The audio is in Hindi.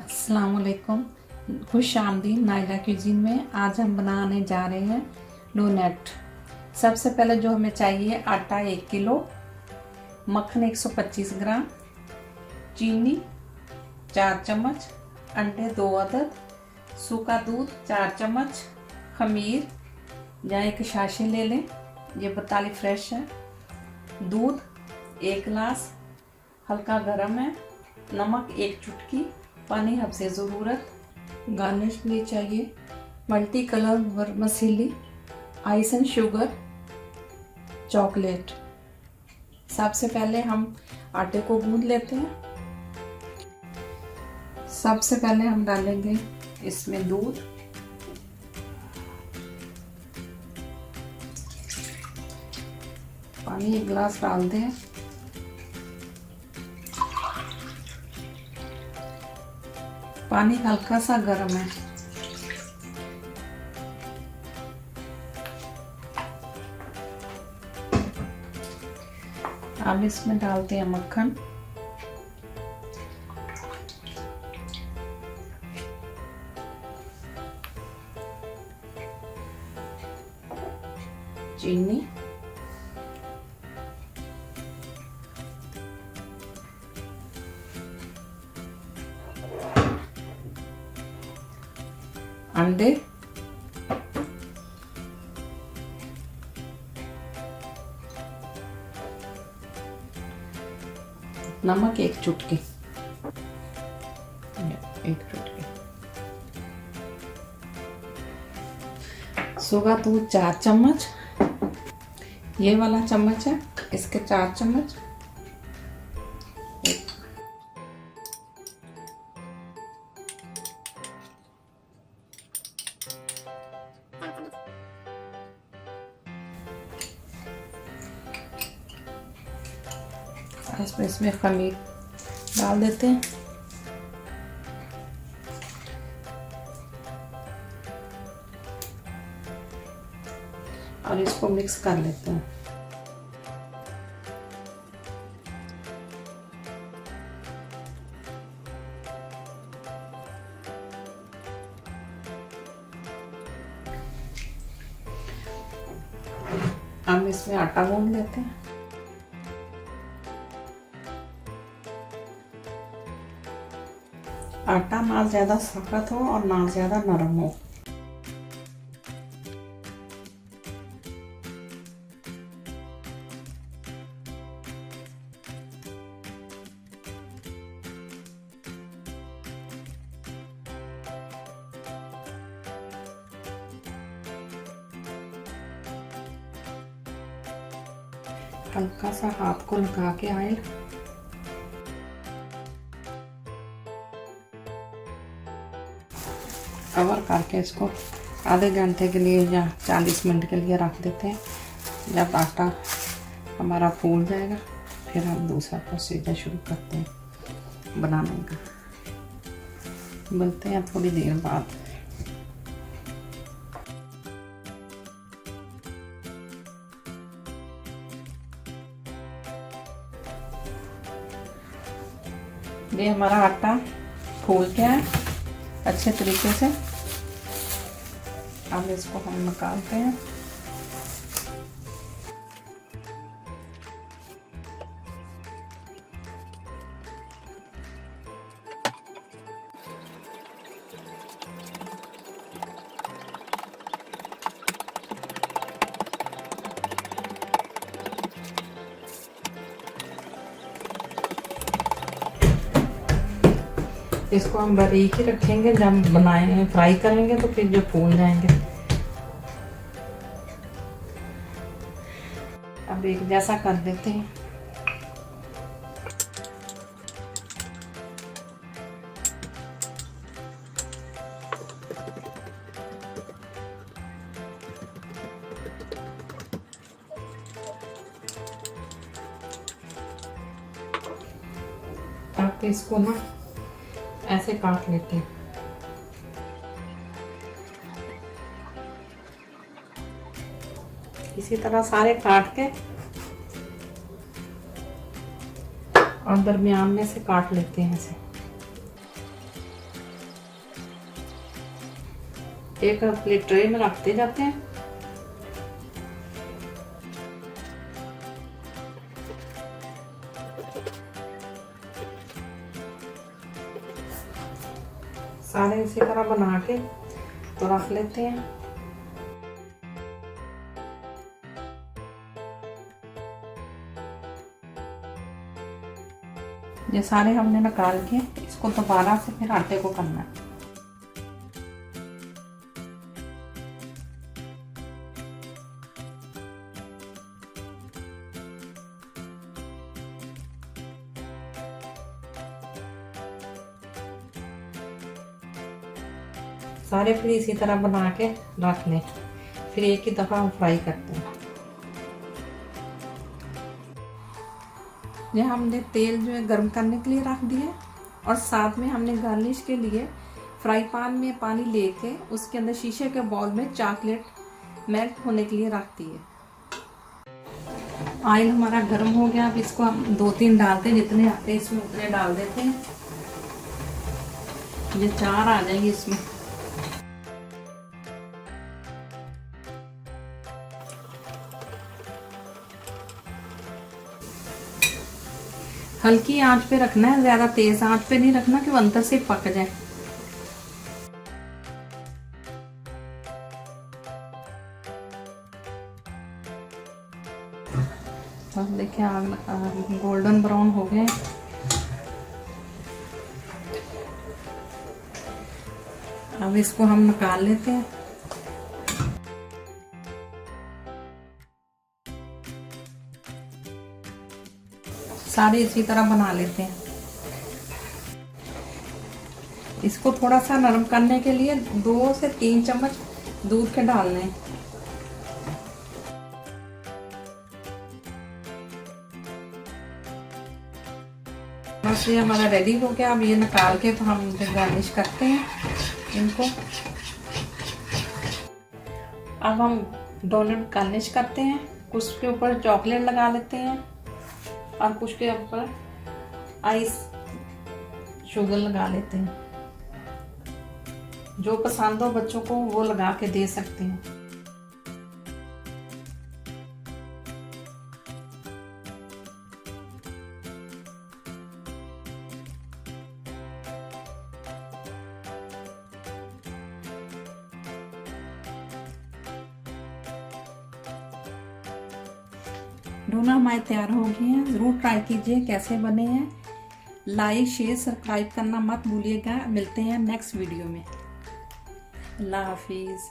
अस्सलामुअलैकुम, खुश आमदीद नाइला क्यूजीन में। आज हम बनाने जा रहे हैं डोनट। सबसे पहले जो हमें चाहिए, आटा 1 किलो, मक्खन 125 ग्राम, चीनी 4 चम्मच, अंडे 2 अदद, सूखा दूध 4 चम्मच, खमीर या एक शाशी ले लें, ये बताली फ्रेश है, दूध 1 गिलास, हल्का गर्म है, नमक 1 चुटकी, पानी हमसे ज़रूरत। गार्निश के लिए चाहिए multi colour vermicelli, icing sugar, chocolate. सबसे पहले हम आटे को गूंद लेते हैं। सबसे पहले हम डालेंगे इसमें दूध, पानी 1 गिलास डाल दें। पानी हल्का सा गर्म है। अब इसमें डालते हैं मक्खन, चीनी, अंडे, नमक 1 चुटकी, 1 चुटकी, सूखा दूध 4 चम्मच, ये वाला चम्मच है, इसके 4 चम्मच, इसमें खमीर डाल देते हैं। और इसको मिक्स कर लेते हैं। हम इसमें आटा गूंद लेते हैं। आटा ना ज़्यादा सख्त हो और ना ज़्यादा नरम हो। हल्का सा हाथ को लगा के ऑयल, कवर करके इसको आधे घंटे के लिए या 40 मिनट के लिए रख देते हैं। जब आटा हमारा फूल जाएगा, फिर हम दूसरा प्रोसीजर शुरू करते हैं बनाने का। मिलते हैं थोड़ी देर बाद। ये हमारा आटा फूल गया है अच्छे तरीके से। अब इसको हम निकालते हैं। इसको हम बारीक ही रखेंगे, जब बनाएंगे फ्राई करेंगे तो फिर जो फूल जाएंगे। अब एक जैसा कर देते हैं। अब इसको ना ऐसे काट लेते हैं। इसी तरह सारे काट के और दरमियान में से काट लेते हैं ऐसे। एक प्लेट ट्रे में रखते जाते हैं। सारे इसी तरह बना के तो रख लेते हैं। ये सारे हमने निकाल के इसको दोबारा से फिर आटे को करना है। सारे फिर इसी तरह बना के रख लें, फिर एक ही दफ़ा हम फ्राई करते हैं। ये हमने तेल जो है गर्म करने के लिए रख दिया और साथ में हमने गार्निश के लिए फ्राई पैन में पानी लेके उसके अंदर शीशे के बाउल में चॉकलेट मेल्ट होने के लिए रख दिए। ऑयल हमारा गर्म हो गया। अब इसको हम 2-3 डालते हैं, जितने आते हैं इसमें उतने डाल देते हैं। ये 4 आ जाएंगे इसमें। हल्की आंच पे रखना है, ज्यादा तेज आंच पे नहीं रखना कि वो अंदर से पक जाए। तो देखिए गोल्डन ब्राउन हो गए। अब इसको हम निकाल लेते हैं। सारे इसी तरह बना लेते हैं। इसको थोड़ा सा नरम करने के लिए 2 से 3 चम्मच दूध के डालने हैं। बस ये हमारा रेडी हो गया। अब ये निकाल के तो हम गार्निश करते हैं इनको। अब हम डोनट गार्निश करते हैं। कुछ के ऊपर चॉकलेट लगा लेते हैं और कुछ के ऊपर आइस शुगर लगा लेते हैं। जो पसंद हो बच्चों को वो लगा के दे सकते हैं। डोनट हमारे तैयार हो गए हैं। ज़रूर ट्राई कीजिए कैसे बने हैं। लाइक शेयर सब्सक्राइब करना मत भूलिएगा। मिलते हैं नेक्स्ट वीडियो में। अल्लाह हाफिज़।